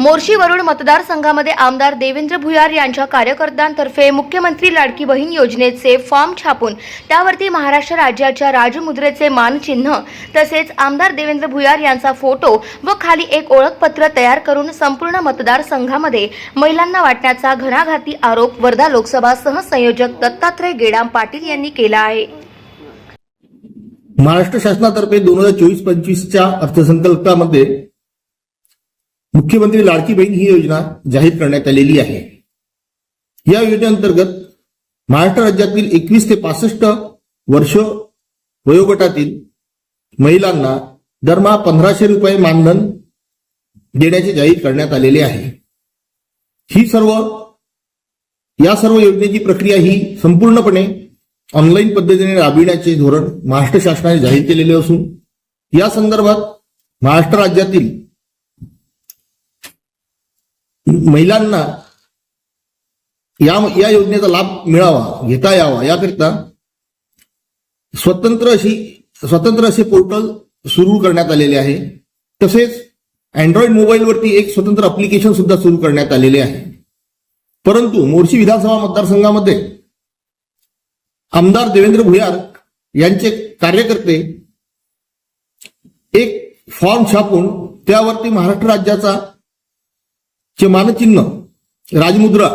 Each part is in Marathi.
मोर्शी वरुड मतदारसंघामध्ये आमदार देवेंद्र भुयार यांच्या कार्यकर्त्यांतर्फे मुख्यमंत्री लाडकी बहीण योजनेचे फॉर्म छापून त्यावरती महाराष्ट्र राज्याच्या राजमुद्रेचे मानचिन्ह तसेच आमदार देवेंद्र भुयार यांचा फोटो व खाली एक ओळखपत्र तयार करून संपूर्ण मतदारसंघामध्ये महिलांना वाटण्याचा घणाघाती आरोप वर्धा लोकसभा सहसंयोजक दत्तात्रय गेडाम पाटील यांनी केला आहे। महाराष्ट्र शासनातर्फे 2024-25च्या अर्थसंकल्पामध्ये मुख्यमंत्री लाडकी बहीण ही योजना जाहीर करण्यात आलेली आहे। या योजनेअंतर्गत महाराष्ट्र राज्यातील 21 ते 65 वर्ष वयोगटातील महिलांना दरमहा 1500 रुपये मानधन देण्याचे जाहीर करण्यात आलेले आहे। या सर्व योजनेची प्रक्रिया ही संपूर्णपणे ऑनलाईन पद्धतीने राबविण्याचे धोरण महाराष्ट्र शासनाने जाहीर केलेले असून या संदर्भात महाराष्ट्र राज्यातील महिलांना या योजनेचा लाभ मिळावा, घेता यावा याकरिता स्वतंत्र असे पोर्टल सुरू करण्यात आलेले आहे। तसेच अँड्रॉइड मोबाईलवरती एक स्वतंत्र अप्लिकेशन सुद्धा सुरू करण्यात आलेले आहे। परंतु मोर्शी विधानसभा मतदारसंघामध्ये आमदार देवेंद्र भुयार यांचे कार्यकर्ते एक फॉर्म छापून त्यावरती महाराष्ट्र राज्याचा चे मानचिन्ह राजमुद्रा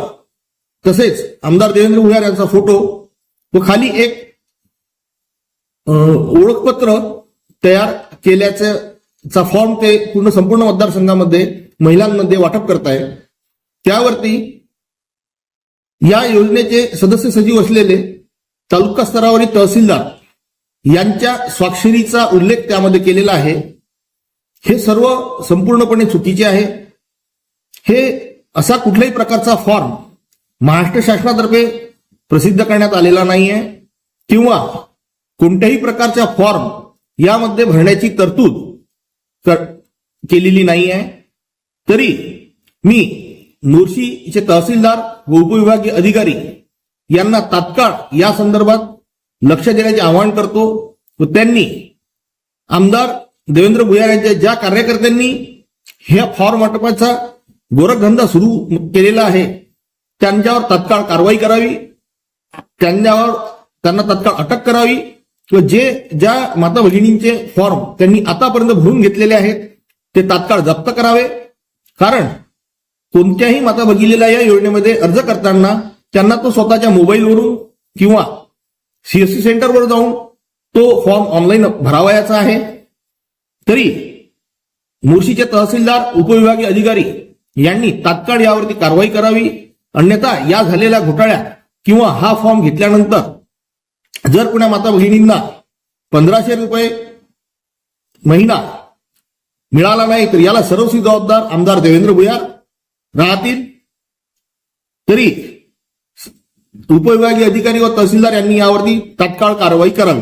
तसेच आमदार देवेंद्र भुयार यांचा फोटो व खाली एक ओळखपत्र तयार केल्याचा फॉर्म ते संपूर्ण मतदारसंघामध्ये महिलांमध्ये वाटप करताय। त्यावरती या योजनेचे सदस्य सचिव असलेले तालुका स्तरावरील तहसीलदार यांच्या स्वाक्षरीचा उल्लेख त्यामध्ये केलेला आहे। हे सर्व संपूर्णपणे चुकीचे आहे। हे असा कुठल्याही प्रकारचा फॉर्म महाराष्ट्र शासनातर्फे प्रसिद्ध करण्यात आलेला नाहीये किंवा कोणत्याही प्रकारचा फॉर्म यामध्ये भरण्याची तरतूद केलेली नाहीये। तरी मी मोर्शीचे तहसीलदार व उपविभागीय अधिकारी यांना तात्काळ या संदर्भात लक्ष देण्याचे आवाहन करतो व त्यांनी आमदार देवेंद्र भुयार यांच्या ज्या कार्यकर्त्यांनी ह्या फॉर्म वाटपाचा गोरखधंदा सुरू केलेला आहे त्यांच्यावर तात्काळ कारवाई करावी, त्यांना तात्काळ अटक करावी व ज्या माता भगिनींचे फॉर्म त्यांनी आतापर्यंत भरून घेतलेले आहेत ते तात्काळ जप्त करावे। कारण कोणत्याही माता भगिनीला या योजनेमध्ये अर्ज करताना त्यांना तो स्वतःच्या मोबाईलवरून किंवा सीएससी सेंटरवर जाऊन तो फॉर्म ऑनलाईन भरावयाचा आहे। तरी मोर्शीचे तहसीलदार उपविभागीय अधिकारी यांनी तात्काळ यावरती कारवाई करावी, अन्यथा या झालेल्या घोटाळ्यात किंवा हा फॉर्म घेतल्यानंतर जर कुणा माता भगिनींना 1500 रुपये महिना मिळाला नाही तर याला सर्वस्वी जबाबदार आमदार देवेंद्र भुयार राहतील। तरी उपविभागीय अधिकारी व तहसीलदार यांनी यावरती तात्काळ कारवाई करावी।